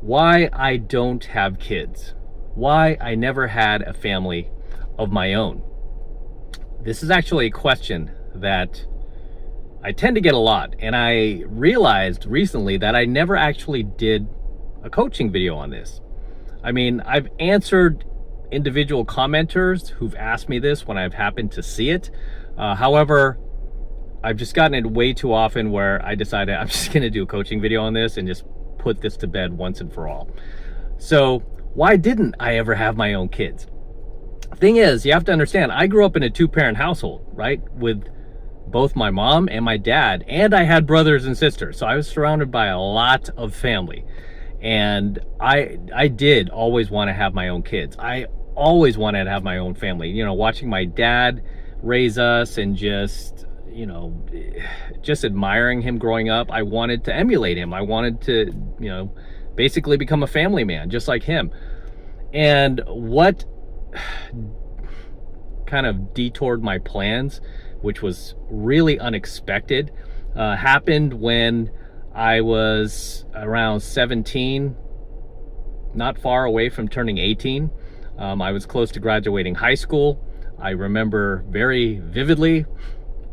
why I don't have kids, why I never had a family of my own. This is actually a question that I tend to get a lot, and I realized recently that I never actually did a coaching video on this. I mean, I've answered individual commenters who've asked me this when I've happened to see it. However, I've just gotten it way too often where I decided I'm just going to do a coaching video on this and just put this to bed once and for all. So why didn't I ever have my own kids? Thing is, you have to understand, I grew up in a two-parent household, right? With both my mom and my dad, and I had brothers and sisters. So I was surrounded by a lot of family. And I did always want to have my own kids. I always wanted to have my own family. You know, watching my dad raise us and just, you know, just admiring him growing up, I wanted to emulate him. I wanted to, you know, basically become a family man, just like him. And what kind of detoured my plans, which was really unexpected, happened when I was around 17, not far away from turning 18. I was close to graduating high school. I remember very vividly,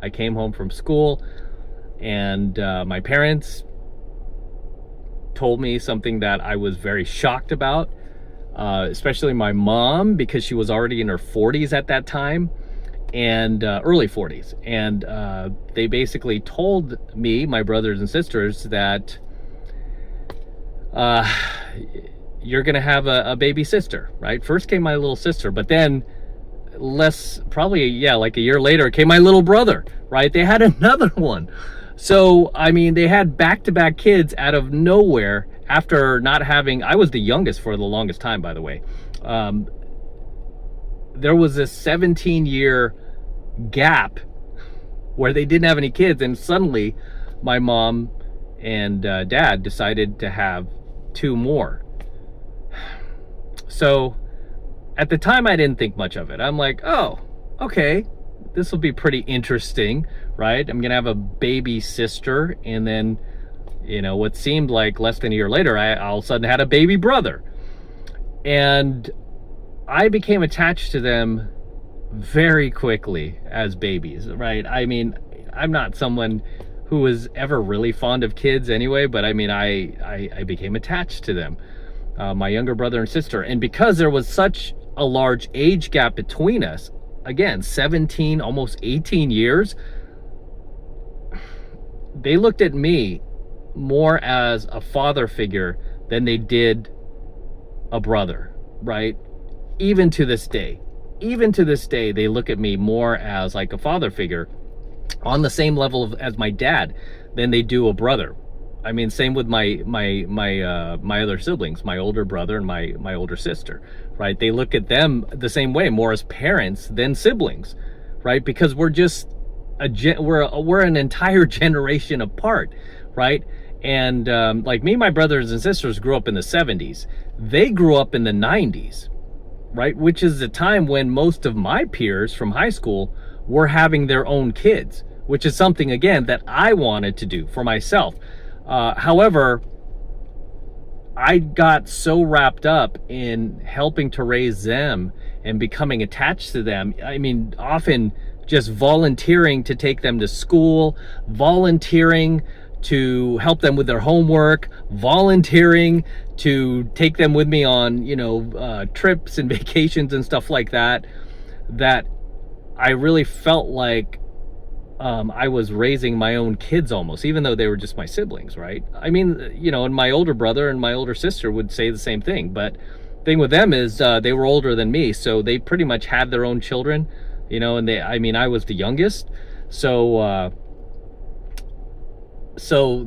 I came home from school and my parents told me something that I was very shocked about, especially my mom, because she was already in her 40s at that time, and early 40s. And they basically told me, my brothers and sisters, that you're gonna have a baby sister, right? First came my little sister, but then like a year later came my little brother, right? They had another one. So, I mean, they had back-to-back kids out of nowhere after not having, I was the youngest for the longest time, by the way. There was a 17-year gap where they didn't have any kids, and suddenly my mom and dad decided to have two more. So at the time, I didn't think much of it. I'm like, oh, okay, this will be pretty interesting, right? I'm gonna have a baby sister, and then, you know, what seemed like less than a year later, I all of a sudden had a baby brother. And I became attached to them very quickly as babies, right? I mean, I'm not someone who was ever really fond of kids anyway, but I mean, I became attached to them, my younger brother and sister. And because there was such a large age gap between us, again, 17, almost 18 years, they looked at me more as a father figure than they did a brother, right? Even to this day, they look at me more as like a father figure, on the same level as my dad, than they do a brother. I mean, same with my other siblings, my older brother and my older sister, right? They look at them the same way, more as parents than siblings, right? Because we're just we're an entire generation apart, right? And like me, my brothers and sisters grew up in the 70s. They grew up in the 90s, right? Which is the time when most of my peers from high school were having their own kids, which is something, again, that I wanted to do for myself. However, I got so wrapped up in helping to raise them and becoming attached to them. I mean, often just volunteering to take them to school, volunteering to help them with their homework, volunteering to take them with me on, you know, trips and vacations and stuff like that, that I really felt like I was raising my own kids almost, even though they were just my siblings, right? I mean, you know, and my older brother and my older sister would say the same thing, but thing with them is they were older than me, so they pretty much had their own children, you know, and I was the youngest, so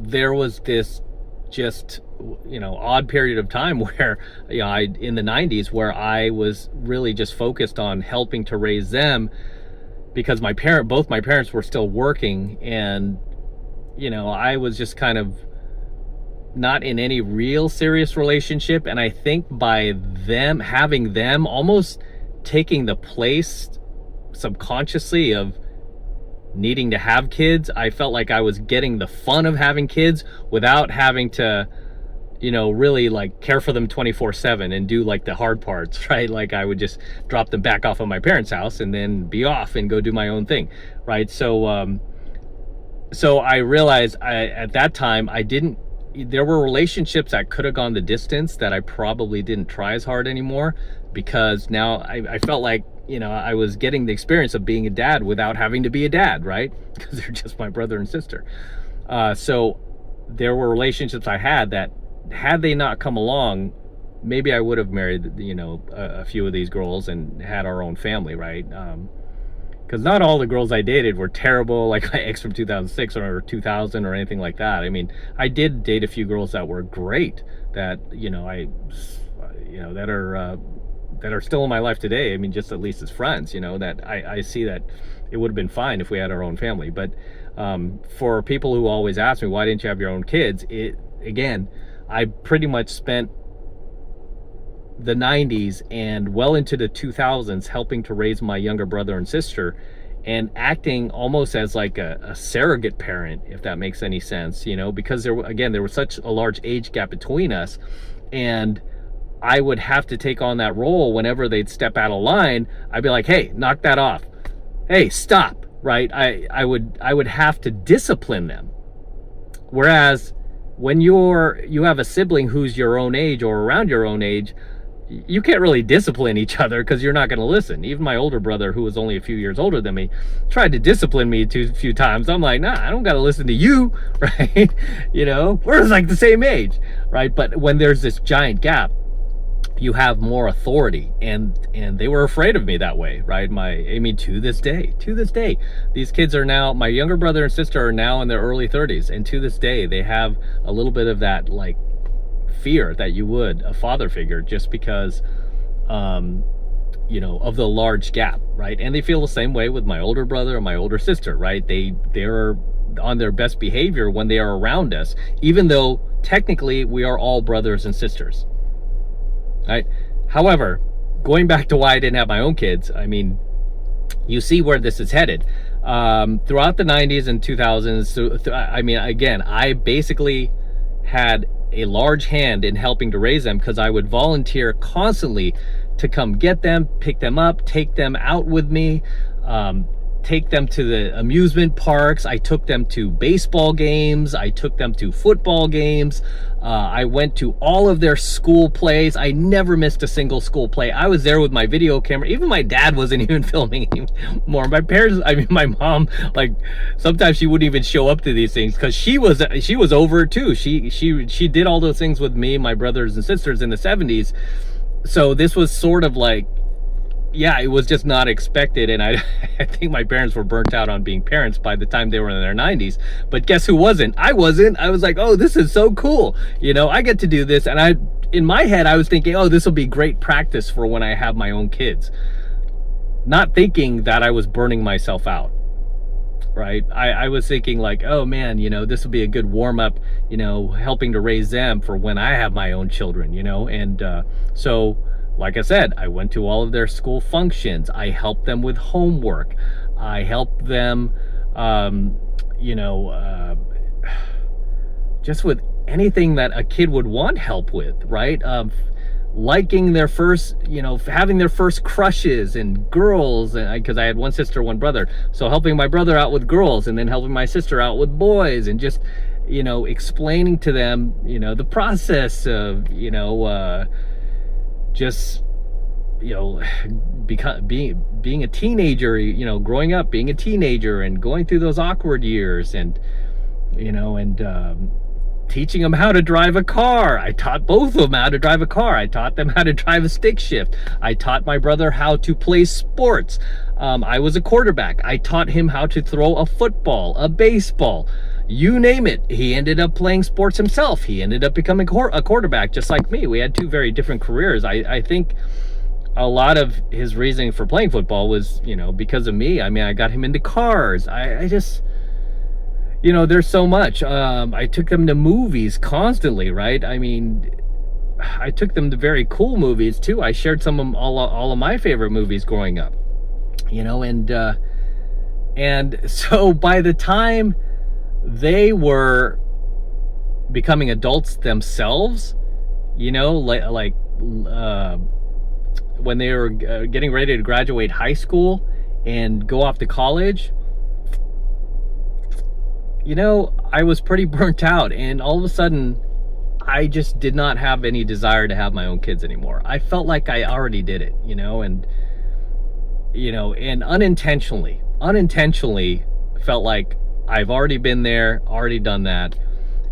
there was this just, you know, odd period of time where, you know, in the 90s, where I was really just focused on helping to raise them, because both my parents were still working, and, you know, I was just kind of not in any real serious relationship. And I think by them having them almost taking the place subconsciously of needing to have kids, I felt like I was getting the fun of having kids without having to, really like care for them 24/7 and do like the hard parts, right? Like I would just drop them back off at my parents' house and then be off and go do my own thing, right? So I realized at that time there were relationships that could have gone the distance that I probably didn't try as hard anymore, because now I felt like, I was getting the experience of being a dad without having to be a dad, right? Because they're just my brother and sister. So there were relationships I had that, had they not come along, maybe I would have married, a few of these girls and had our own family, right? Because not all the girls I dated were terrible, like my ex from 2006 or 2000 or anything like that. I mean, I did date a few girls that were great, that that are still in my life today. I mean, just at least as friends, that I see that it would have been fine if we had our own family. But for people who always ask me, why didn't you have your own kids? I pretty much spent the 90s and well into the 2000s helping to raise my younger brother and sister, and acting almost as like a surrogate parent, if that makes any sense, because there was such a large age gap between us, and I would have to take on that role whenever they'd step out of line. I'd be like, hey, knock that off. Hey, stop, right? I would have to discipline them. Whereas when you have a sibling who's your own age or around your own age, you can't really discipline each other because you're not going to listen. Even my older brother, who was only a few years older than me, tried to discipline me a few times. I'm like, nah, I don't got to listen to you, right? We're like the same age, right? But when there's this giant gap, you have more authority, and they were afraid of me that way, right? To this day, these kids are now, my younger brother and sister are now in their early 30s, and to this day, they have a little bit of that, like, fear that you would a father figure, just because of the large gap, right? And they feel the same way with my older brother and my older sister, right? They're on their best behavior when they are around us, even though technically we are all brothers and sisters, right? However, going back to why I didn't have my own kids, I mean, you see where this is headed. Throughout the 90s and 2000s, I basically had a large hand in helping to raise them, because I would volunteer constantly to come get them, pick them up, take them out with me, take them to the amusement parks. I took them to baseball games. I took them to football games. I went to all of their school plays. I never missed a single school play. I was there with my video camera. Even my dad wasn't even filming anymore. My mom, like, sometimes she wouldn't even show up to these things because she was over it too. She did all those things with me, my brothers and sisters in the 70s. So this was sort of like, yeah, it was just not expected. And I think my parents were burnt out on being parents by the time they were in their 90s. But guess who wasn't? I wasn't. I was like, oh, this is so cool. I get to do this. And in my head, I was thinking, oh, this will be great practice for when I have my own kids. Not thinking that I was burning myself out, right? I was thinking like, oh man, this will be a good warm up, helping to raise them for when I have my own children, and so, like I said, I went to all of their school functions. I helped them with homework. I helped them, just with anything that a kid would want help with, right? Liking their first, having their first crushes and girls, and because I had one sister, one brother, so helping my brother out with girls, and then helping my sister out with boys, and just, explaining to them, the process of, just being a teenager, growing up, being a teenager, and going through those awkward years, and teaching them how to drive a car. I taught both of them how to drive a car. I taught them how to drive a stick shift. I taught my brother how to play sports. I was a quarterback. I taught him how to throw a football, a baseball, you name it. He ended up playing sports himself. He ended up becoming a quarterback just like me. We had two very different careers. I think a lot of his reasoning for playing football was, because of me. I mean, I got him into cars. I just, there's so much. I took them to movies constantly, right? I mean, I took them to very cool movies too. I shared all of my favorite movies growing up, and so by the time they were becoming adults themselves, when they were getting ready to graduate high school and go off to college, I was pretty burnt out, and all of a sudden I just did not have any desire to have my own kids anymore. I felt like I already did it, and unintentionally felt like I've already been there, already done that.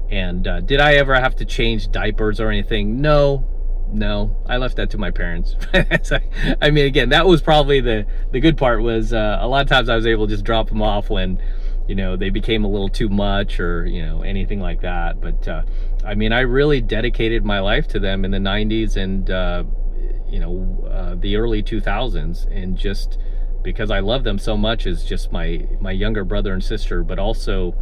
And did I ever have to change diapers or anything? No, I left that to my parents. I mean, again, that was probably the good part, was a lot of times I was able to just drop them off when they became a little too much, or anything like that. But I mean, I really dedicated my life to them in the 90s and the early 2000s, and just because I love them so much as just my younger brother and sister, but also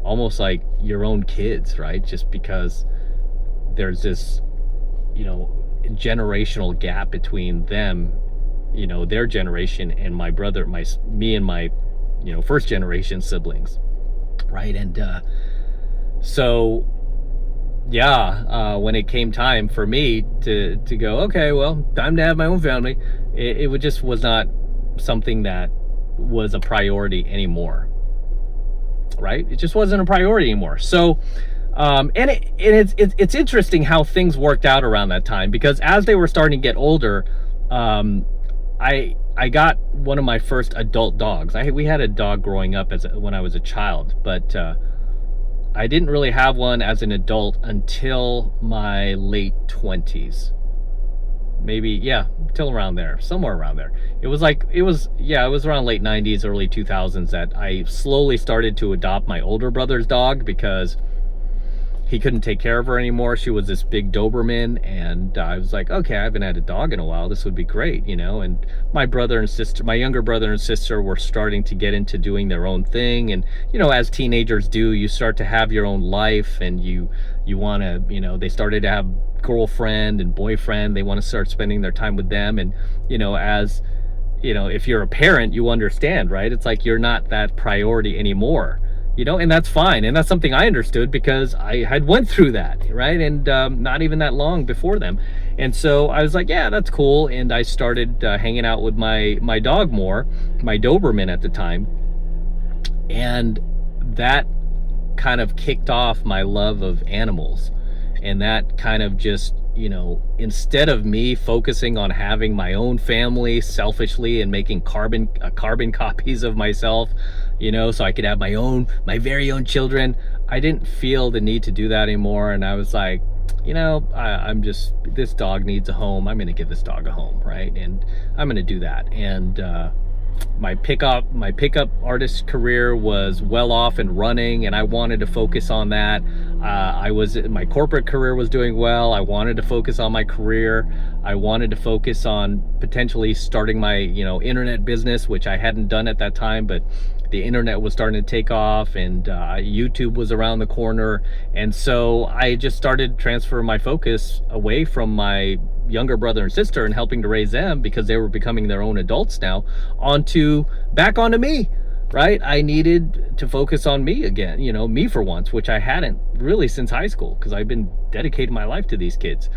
almost like your own kids, right? Just because there's this generational gap between them, their generation, and me and my first generation siblings, right? And so yeah, when it came time for me to go, okay, well, time to have my own family, it was not something that was a priority anymore, right? It just wasn't a priority anymore. So it's interesting how things worked out around that time, because as they were starting to get older, I got one of my first adult dogs. We had a dog growing up when I was a child, but I didn't really have one as an adult until my late 20s. Maybe, yeah, till around there, somewhere around there. It was around late 90s, early 2000s that I slowly started to adopt my older brother's dog, because he couldn't take care of her anymore. She was this big Doberman, and I was like, okay, I haven't had a dog in a while. This would be great, and my younger brother and sister were starting to get into doing their own thing. And, as teenagers do, you start to have your own life, and you want to, they started to have girlfriend and boyfriend. They want to start spending their time with them. And, if you're a parent, you understand, right? It's like you're not that priority anymore. And that's fine. And that's something I understood, because I had went through that, right? And not even that long before them. And so I was like, yeah, that's cool. And I started hanging out with my dog more, my Doberman at the time. And that kind of kicked off my love of animals. And that kind of just, instead of me focusing on having my own family selfishly and making carbon copies of myself, so I could have my very own children, I didn't feel the need to do that anymore. And I was like, this dog needs a home. I'm going to give this dog a home, right? And I'm going to do that. And my pickup artist career was well off and running, and I wanted to focus on that. My corporate career was doing well. I wanted to focus on my career. I wanted to focus on potentially starting my internet business, which I hadn't done at that time, but the internet was starting to take off, and YouTube was around the corner. And so I just started transferring my focus away from my younger brother and sister and helping to raise them, because they were becoming their own adults now, back onto me, right? I needed to focus on me again, me for once, which I hadn't really since high school, because I've been dedicating my life to these kids.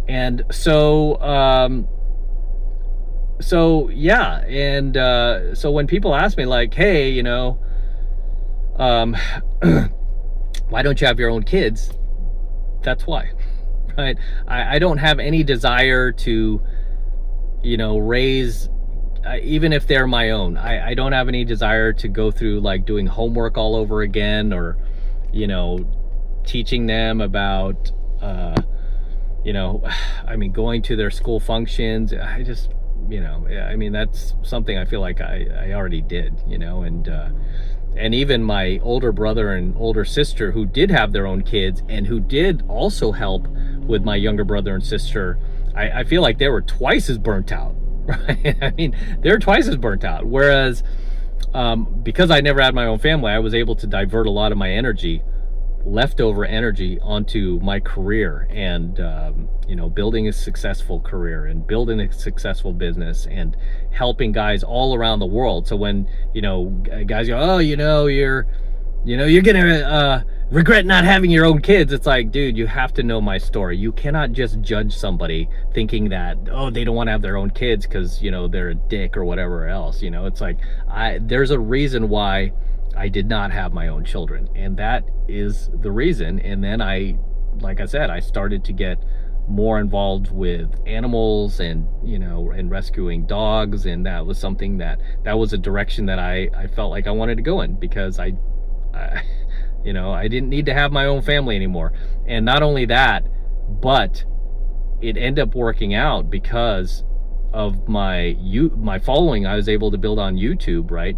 And so yeah, and so when people ask me like, hey, why don't you have your own kids? That's why, right? I don't have any desire to, raise, even if they're my own. I don't have any desire to go through like doing homework all over again, or, teaching them about, going to their school functions. I just, that's something I feel like I already did, and even my older brother and older sister, who did have their own kids and who did also help with my younger brother and sister, I feel like they were twice as burnt out, right? They're twice as burnt out. Whereas, because I never had my own family, I was able to divert a lot of my leftover energy onto my career, and building a successful career and building a successful business and helping guys all around the world. So when guys go, oh, you're gonna regret not having your own kids. It's like, dude, you have to know my story. You cannot just judge somebody thinking that, oh, they don't want to have their own kids because, you know, they're a dick or whatever else. You know, it's like, there's a reason why I did not have my own children, and that is the reason. And then like I said, I started to get more involved with animals and, you know, and rescuing dogs, and that was something that was a direction that I felt like I wanted to go in, because I you know, I didn't need to have my own family anymore. And not only that, but it ended up working out because of my following I was able to build on YouTube, right?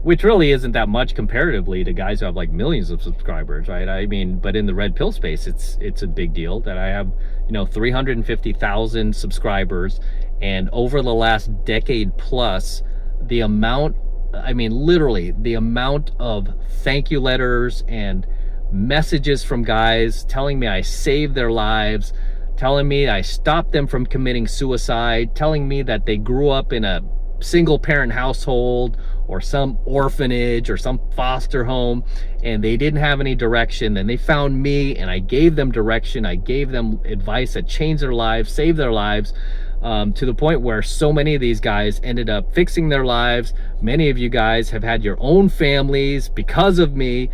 Which really isn't that much comparatively to guys who have like millions of subscribers, right? I mean, but in the red pill space, it's a big deal that I have, you know, 350,000 subscribers. And over the last decade plus, the amount, I mean, literally the amount of thank you letters and messages from guys telling me I saved their lives, telling me I stopped them from committing suicide, telling me that they grew up in a single parent household or some orphanage or some foster home and they didn't have any direction. Then they found me and I gave them direction. I gave them advice that changed their lives, saved their lives, to the point where so many of these guys ended up fixing their lives. Many of you guys have had your own families because of me.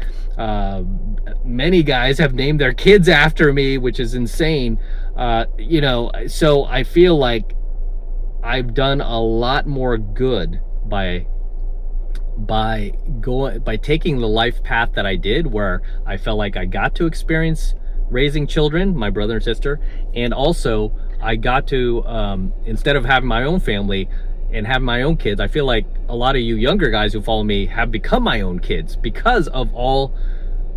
Many guys have named their kids after me, which is insane. You know, so I feel like I've done a lot more good by taking the life path that I did, where I felt like I got to experience raising children, my brother and sister, and also I got to, instead of having my own family and having my own kids, I feel like a lot of you younger guys who follow me have become my own kids because of all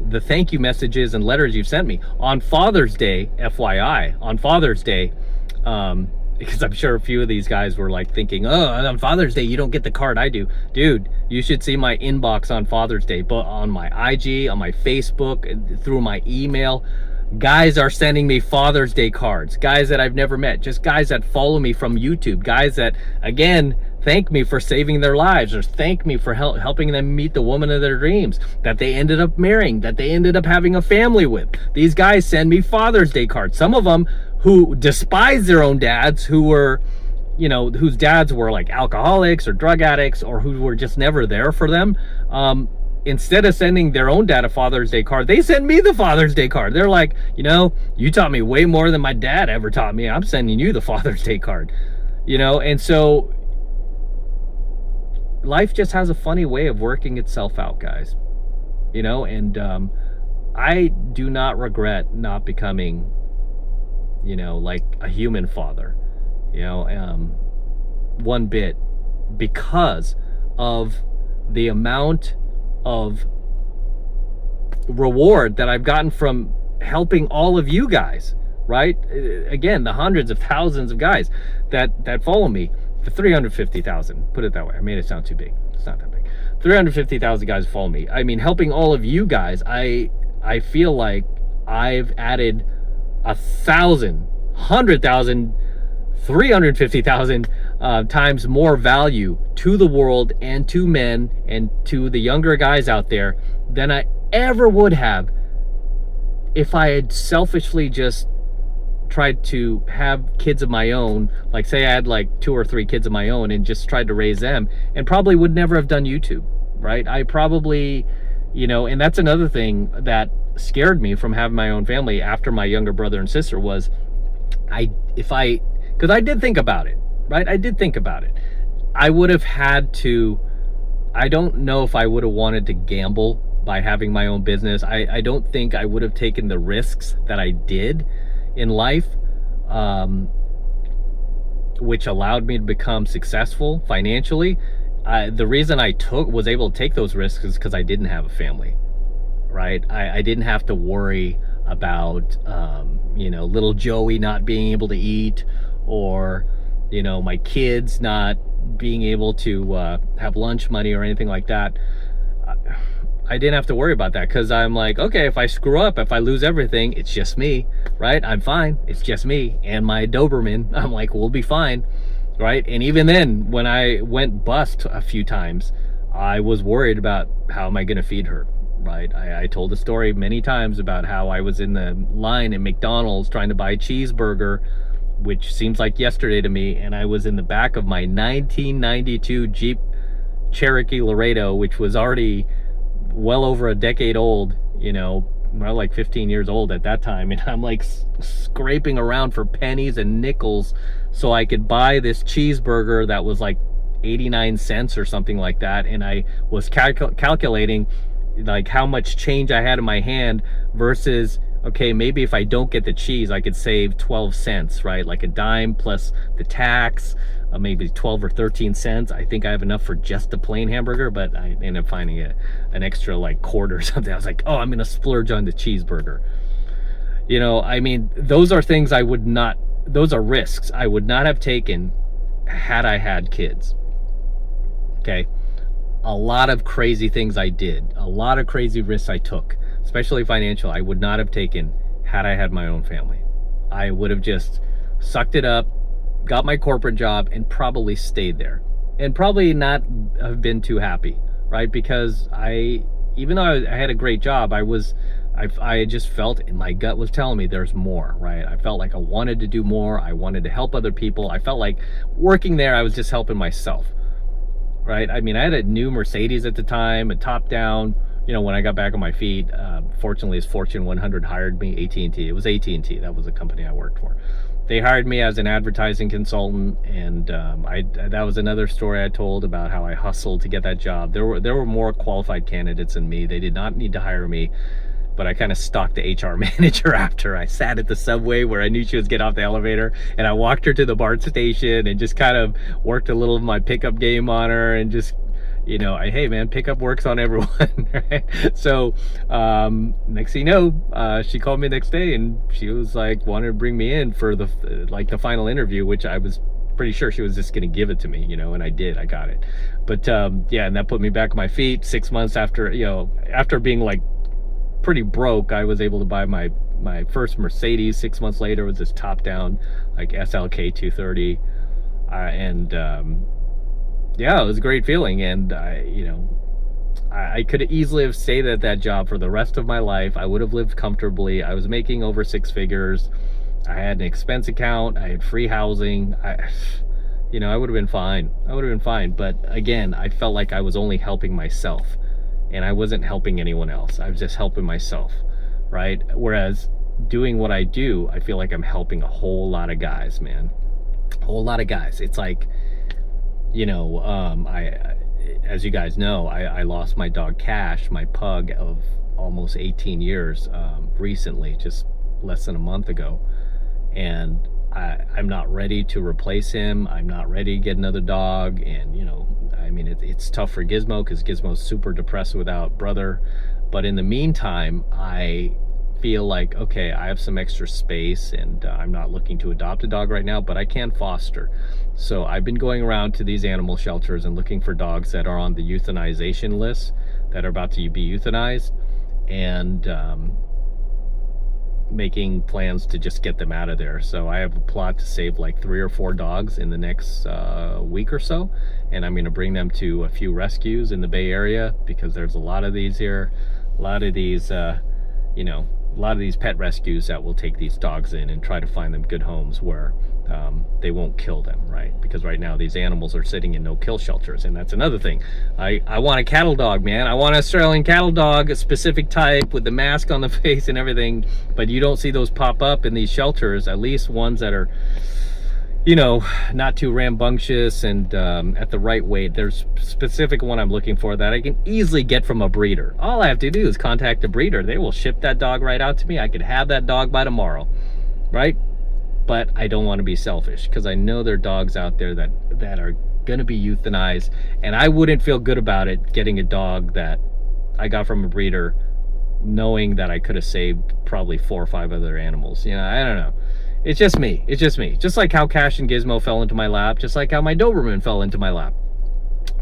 the thank you messages and letters you've sent me. On Father's Day, FYI, on Father's Day, because I'm sure a few of these guys were like thinking, oh, on Father's Day, you don't get the card I do. Dude, you should see my inbox on Father's Day, but on my IG, on my Facebook, through my email. Guys are sending me Father's Day cards. Guys that I've never met, just guys that follow me from YouTube. Guys that, again, thank me for saving their lives, or thank me for helping them meet the woman of their dreams, that they ended up marrying, that they ended up having a family with. These guys send me Father's Day cards. Some of them who despise their own dads, who were, you know, whose dads were like alcoholics or drug addicts, or who were just never there for them. Instead of sending their own dad a Father's Day card, they send me the Father's Day card. They're like, you know, you taught me way more than my dad ever taught me. I'm sending you the Father's Day card, you know? And so life just has a funny way of working itself out, guys, you know? And I do not regret not becoming, you know, like a human father, you know, one bit, because of the amount of reward that I've gotten from helping all of you guys, right? Again, the hundreds of thousands of guys that follow me, the 350,000, put it that way. I made it sound too big. It's not that big. 350,000 guys follow me. I mean, helping all of you guys, I feel like I've added 1,000, 100,000, 350,000 times more value to the world and to men and to the younger guys out there than I ever would have if I had selfishly just tried to have kids of my own. Like, say I had like 2 or 3 kids of my own and just tried to raise them, and probably would never have done YouTube, right? I probably, you know, and that's another thing that scared me from having my own family after my younger brother and sister was, because I did think about it, right? I did think about it. I would have had to, I don't know if I would have wanted to gamble by having my own business. I don't think I would have taken the risks that I did in life, which allowed me to become successful financially. The reason I was able to take those risks is because I didn't have a family, right? I didn't have to worry about, you know, little Joey not being able to eat, or, you know, my kids not being able to have lunch money or anything like that. I didn't have to worry about that, because I'm like, okay, if I screw up, if I lose everything, it's just me, right? I'm fine. It's just me and my Doberman. I'm like, we'll be fine, right? And even then, when I went bust a few times, I was worried about how am I going to feed her, right? I told a story many times about how I was in the line at McDonald's trying to buy a cheeseburger, which seems like yesterday to me, and I was in the back of my 1992 Jeep Cherokee Laredo, which was already well over a decade old, you know, well, like 15 years old at that time, and I'm like scraping around for pennies and nickels so I could buy this cheeseburger that was like 89 cents or something like that. And I was calculating like how much change I had in my hand versus, okay, maybe if I don't get the cheese, I could save 12 cents, right? Like a dime plus the tax, maybe 12 or 13 cents. I think I have enough for just a plain hamburger, but I ended up finding an extra like quarter or something. I was like, oh, I'm gonna splurge on the cheeseburger. You know, I mean, those are things I would not, those are risks I would not have taken had I had kids. Okay. A lot of crazy things I did, a lot of crazy risks I took, especially financial, I would not have taken had I had my own family. I would have just sucked it up, got my corporate job, and probably stayed there, and probably not have been too happy, right? Because even though I had a great job, I just felt, and my gut was telling me there's more, right? I felt like I wanted to do more. I wanted to help other people. I felt like working there, I was just helping myself, right? I mean, I had a new Mercedes at the time, a top down, you know, when I got back on my feet. Fortunately, as Fortune 100 hired me, AT&T, it was AT&T, that was the company I worked for. They hired me as an advertising consultant, and that was another story I told about how I hustled to get that job. There were more qualified candidates than me. They did not need to hire me, but I kind of stalked the HR manager after. I sat at the subway where I knew she was getting off the elevator, and I walked her to the BART station and just kind of worked a little of my pickup game on her, and just, you know, hey man, pickup works on everyone, right? So next thing you know, she called me the next day, and she was like, wanted to bring me in for the final interview, which I was pretty sure she was just going to give it to me, you know, and I did. I got it. But yeah, and that put me back on my feet. 6 months after, you know, after being like pretty broke, I was able to buy my first Mercedes. 6 months later was this top down like SLK 230, and yeah, it was a great feeling. And I could easily have stayed at that job for the rest of my life. I would have lived comfortably. I was making over 6 figures. I had an expense account. I had free housing. I would have been fine. I would have been fine. But again, I felt like I was only helping myself, and I wasn't helping anyone else. I was just helping myself, right? Whereas doing what I do, I feel like I'm helping a whole lot of guys, man. A whole lot of guys. It's like, you know, as you guys know, I lost my dog Cash, my pug of almost 18 years, recently, just less than a month ago. And I'm not ready to replace him. I'm not ready to get another dog. And, you know, I mean, it's tough for Gizmo because Gizmo's super depressed without brother. But in the meantime, I feel like, okay, I have some extra space, and I'm not looking to adopt a dog right now, but I can foster. So I've been going around to these animal shelters and looking for dogs that are on the euthanization list, that are about to be euthanized, and making plans to just get them out of there. So I have a plot to save like 3 or 4 dogs in the next week or so, and I'm going to bring them to a few rescues in the Bay Area, because there's a lot of these here, a lot of these a lot of these pet rescues that will take these dogs in and try to find them good homes where they won't kill them, right? Because right now these animals are sitting in no-kill shelters, and that's another thing. I want a cattle dog, man. I want an Australian cattle dog, a specific type with the mask on the face and everything, but you don't see those pop up in these shelters, at least ones that are, you know, not too rambunctious and at the right weight. There's a specific one I'm looking for that I can easily get from a breeder. All I have to do is contact a breeder. They will ship that dog right out to me. I could have that dog by tomorrow, right? But I don't want to be selfish, because I know there are dogs out there that are going to be euthanized, and I wouldn't feel good about it getting a dog that I got from a breeder, knowing that I could have saved probably 4 or 5 other animals. You know, I don't know. It's just me. It's just me. Just like how Cash and Gizmo fell into my lap, just like how my Doberman fell into my lap,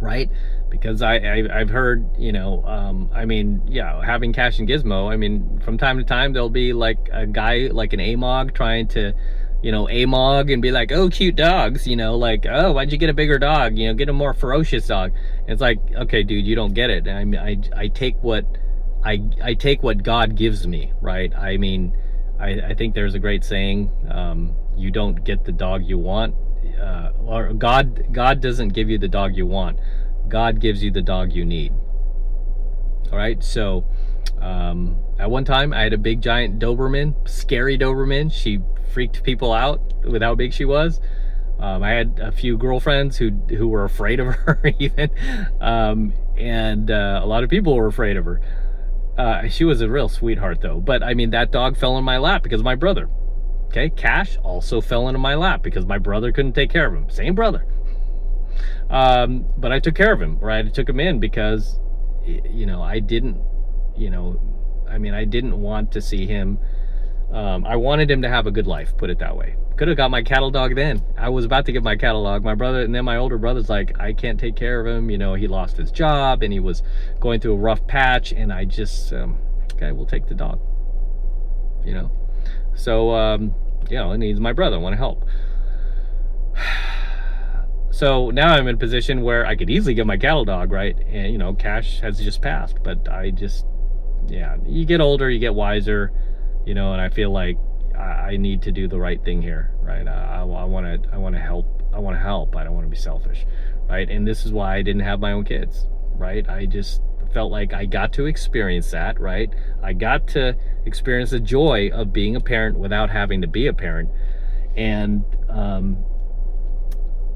right? Because I've heard, you know, I mean, yeah, having Cash and Gizmo, I mean, from time to time, there'll be like a guy, like an AMOG, trying to, you know, AMOG and be like, oh, cute dogs, you know, like, oh, why'd you get a bigger dog? You know, get a more ferocious dog. And it's like, okay, dude, you don't get it. I take what I take what God gives me, right? I mean, I think there's a great saying, you don't get the dog you want, or God doesn't give you the dog you want. God gives you the dog you need. All right, so at one time I had a big giant Doberman, scary Doberman. She freaked people out with how big she was. I had a few girlfriends who were afraid of her even, and a lot of people were afraid of her. She was a real sweetheart though. But I mean, that dog fell in my lap because of my brother. Okay, Cash also fell into my lap because my brother couldn't take care of him. Same brother. But I took care of him, right? I took him in because, you know, I didn't want to see him. I wanted him to have a good life, put it that way. Could have got my cattle dog then. I was about to get my cattle dog. My brother, and then my older brother's like, I can't take care of him. You know, he lost his job and he was going through a rough patch. And I just, okay, we'll take the dog, you know? So, you know, and he's my brother. I want to help. So now I'm in a position where I could easily get my cattle dog, right? And, you know, Cash has just passed, but I just, yeah, you get older, you get wiser, you know, and I feel like I need to do the right thing here, right? I want to help. I don't want to be selfish, right? And this is why I didn't have my own kids, right? I just felt like I got to experience that, right? I got to experience the joy of being a parent without having to be a parent. And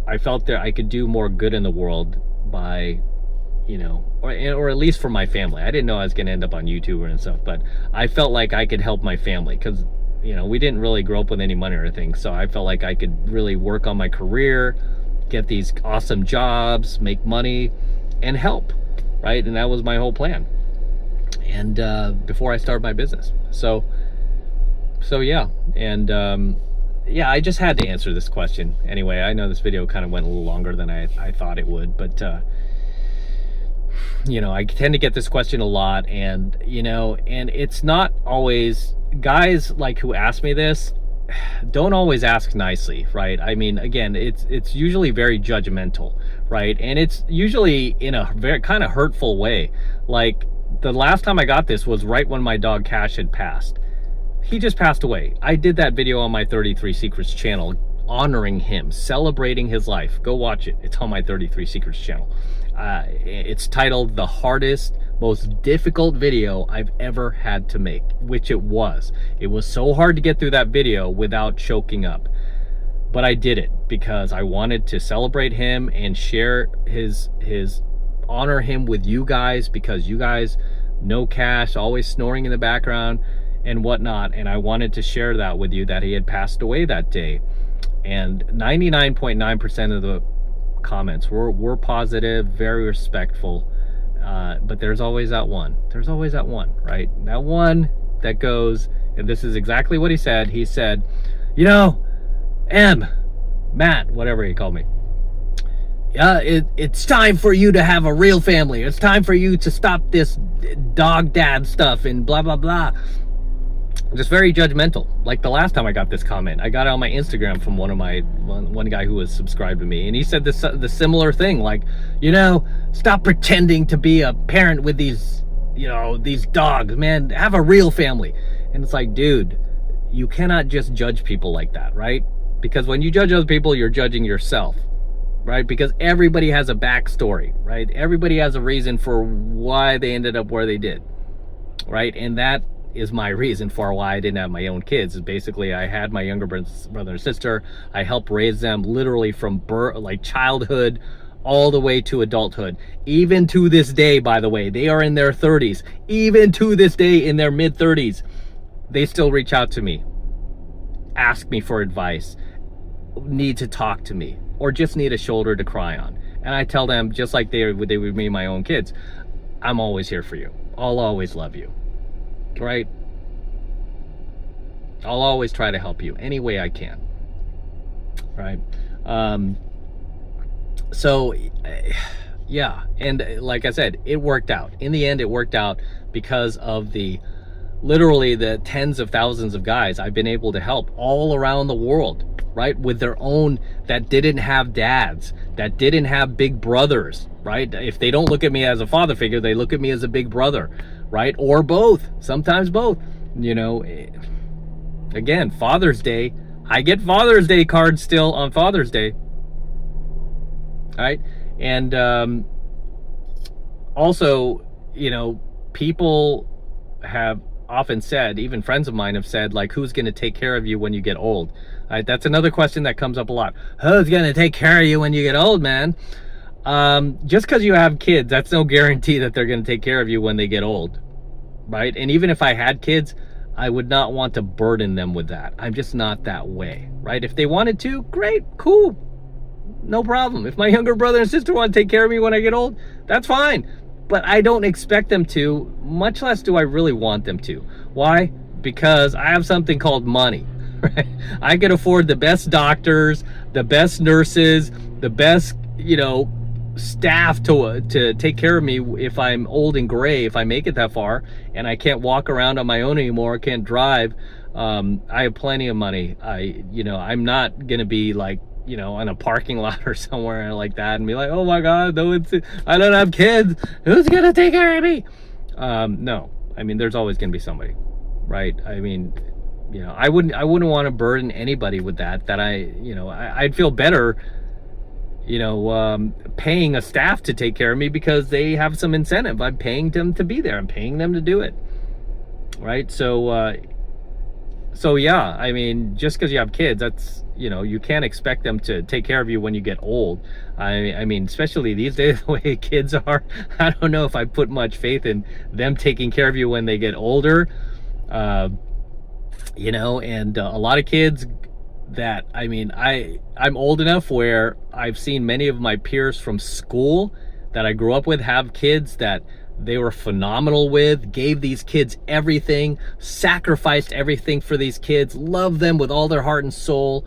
I felt that I could do more good in the world by, you know, or at least for my family. I didn't know I was going to end up on YouTube and stuff, but I felt like I could help my family because, you know, we didn't really grow up with any money or anything. So I felt like I could really work on my career, get these awesome jobs, make money, and help, right? And that was my whole plan. And before I started my business. So yeah. And yeah, I just had to answer this question. Anyway, I know this video kind of went a little longer than I thought it would, but you know, I tend to get this question a lot, and, you know, and it's not always, guys like who ask me this don't always ask nicely, right? I mean, again, it's usually very judgmental, right? And it's usually in a very kind of hurtful way. Like the last time I got this was right when my dog Cash had passed. He just passed away. I did that video on my 33 Secrets channel, honoring him, celebrating his life. Go watch it. It's on my 33 Secrets channel. It's titled The Hardest, Most Difficult Video I've Ever Had to Make, which it was. It was so hard to get through that video without choking up. But I did it because I wanted to celebrate him and share honor him with you guys, because you guys know Cash, always snoring in the background and whatnot. And I wanted to share that with you, that he had passed away that day. And 99.9% of the comments were positive, very respectful, but there's always that one. There's always that one, right? That one that goes, and this is exactly what he said. He said, you know, Matt, whatever he called me, it's time for you to have a real family. It's time for you to stop this dog dad stuff and blah blah blah. Just very judgmental. Like the last time I got this comment, I got it on my Instagram from one guy who was subscribed to me, and he said the similar thing, like, you know, stop pretending to be a parent with these, you know, these dogs, man, have a real family. And it's like, dude, you cannot just judge people like that, right? Because when you judge other people, you're judging yourself, right? Because everybody has a backstory, right? Everybody has a reason for why they ended up where they did, right? And that is my reason for why I didn't have my own kids. Is basically I had my younger brother and sister. I helped raise them literally from birth, like childhood, all the way to adulthood. Even to this day, by the way, they are in their 30s. Even to this day, in their mid 30s, they still reach out to me, ask me for advice, need to talk to me, or just need a shoulder to cry on. And I tell them, just like they would be my own kids, I'm always here for you. I'll always love you. Right? I'll always try to help you any way I can. Right? So yeah, and like I said, it worked out. In the end, it worked out because of literally the tens of thousands of guys I've been able to help all around the world, right? With their own, that didn't have dads, that didn't have big brothers, right? If they don't look at me as a father figure, they look at me as a big brother, right? Or both, sometimes both. You know, again, Father's Day, I get Father's Day cards still on Father's Day, right? And also, you know, people have often said, even friends of mine have said, like, who's going to take care of you when you get old? Right? That's another question that comes up a lot. Who's going to take care of you when you get old, man? Just because you have kids, that's no guarantee that they're going to take care of you when they get old, right? And even if I had kids, I would not want to burden them with that. I'm just not that way, right? If they wanted to, great, cool, no problem. If my younger brother and sister want to take care of me when I get old, that's fine. But I don't expect them to, much less do I really want them to. Why? Because I have something called money, right? I can afford the best doctors, the best nurses, the best, you know, staff to take care of me if I'm old and gray, if I make it that far and I can't walk around on my own anymore, can't drive. I have plenty of money. I'm not gonna be like, you know, in a parking lot or somewhere like that and be like, oh my God, no, I don't have kids, who's gonna take care of me? No, I mean, there's always gonna be somebody, right? I mean, you know, I wouldn't want to burden anybody with that I'd feel better, you know, paying a staff to take care of me because they have some incentive. I'm paying them to be there. I'm paying them to do it, right? So yeah, I mean, just because you have kids, that's, you know, you can't expect them to take care of you when you get old. I mean, especially these days, the way kids are, I don't know if I put much faith in them taking care of you when they get older. You know, and a lot of kids that, I mean, I'm old enough where I've seen many of my peers from school that I grew up with have kids that they were phenomenal with, gave these kids everything, sacrificed everything for these kids, loved them with all their heart and soul,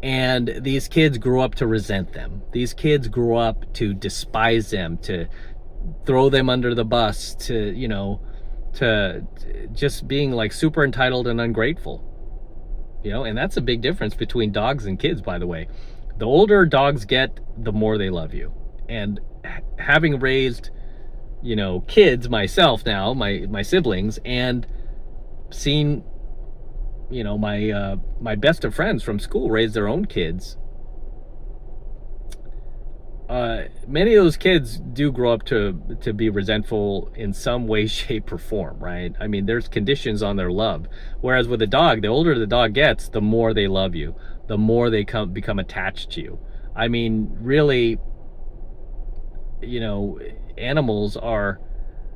and these kids grew up to resent them. These kids grew up to despise them, to throw them under the bus, to, you know, to just being like super entitled and ungrateful. You know, and that's a big difference between dogs and kids, by the way. The older dogs get, the more they love you. And having raised, you know, kids myself now, my siblings, and seen, you know, my best of friends from school raise their own kids, many of those kids do grow up to be resentful in some way, shape, or form, right? I mean, there's conditions on their love. Whereas with a dog, the older the dog gets, the more they love you, the more they become attached to you. I mean, really, you know, animals are,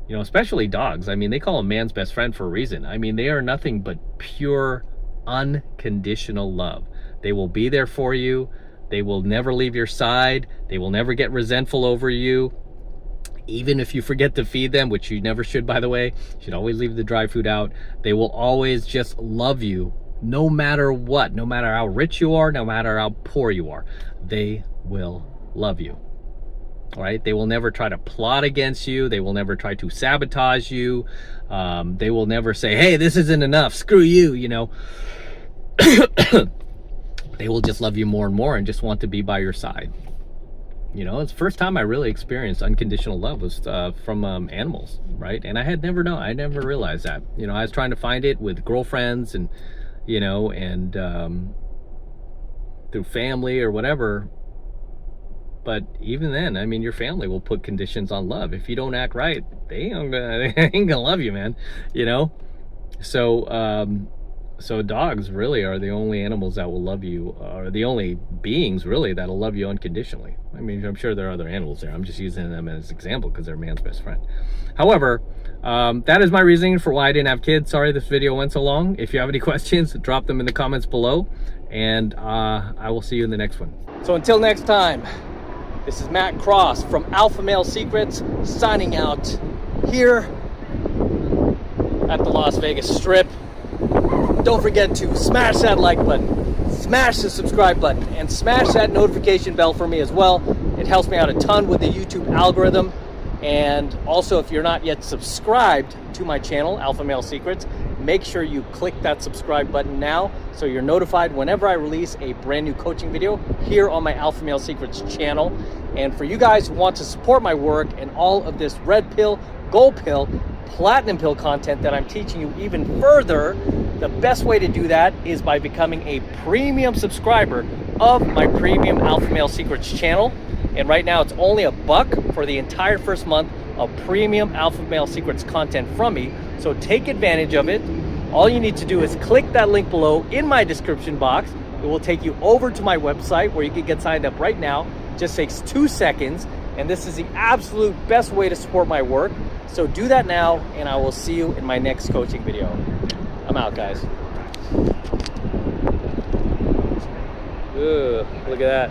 you know, especially dogs, I mean, they call them man's best friend for a reason. I mean, they are nothing but pure, unconditional love. They will be there for you. They will never leave your side. They will never get resentful over you. Even if you forget to feed them, which you never should, by the way, you should always leave the dry food out. They will always just love you no matter what, no matter how rich you are, no matter how poor you are. They will love you. All right? They will never try to plot against you. They will never try to sabotage you. They will never say, hey, this isn't enough, screw you, you know. They will just love you more and more and just want to be by your side. You know, it's the first time I really experienced unconditional love was from animals, right? And I had never known, I never realized that. You know, I was trying to find it with girlfriends and, you know, and through family or whatever. But even then, I mean, your family will put conditions on love. If you don't act right, they ain't gonna love you, man, you know? So dogs really are the only animals that will love you, or the only beings really that'll love you unconditionally. I mean, I'm sure there are other animals there. I'm just using them as an example because they're man's best friend. However, that is my reasoning for why I didn't have kids. Sorry this video went so long. If you have any questions, drop them in the comments below, and I will see you in the next one. So until next time, this is Matt Cross from AlphaMaleSecrets signing out here at the Las Vegas Strip. Don't forget to smash that like button, smash the subscribe button, and smash that notification bell for me as well. It helps me out a ton with the YouTube algorithm. And also, if you're not yet subscribed to my channel, AlphaMaleSecrets, make sure you click that subscribe button now so you're notified whenever I release a brand new coaching video here on my AlphaMaleSecrets channel. And for you guys who want to support my work and all of this red pill, gold pill, platinum pill content that I'm teaching you even further, the best way to do that is by becoming a premium subscriber of my premium Alpha Male Secrets channel. And right now it's only $1 for the entire first month of premium Alpha Male Secrets content from me. So take advantage of it. All you need to do is click that link below in my description box. It will take you over to my website where you can get signed up right now. Just takes 2 seconds. And this is the absolute best way to support my work. So do that now, and I will see you in my next coaching video. I'm out, guys. Ooh, look at that.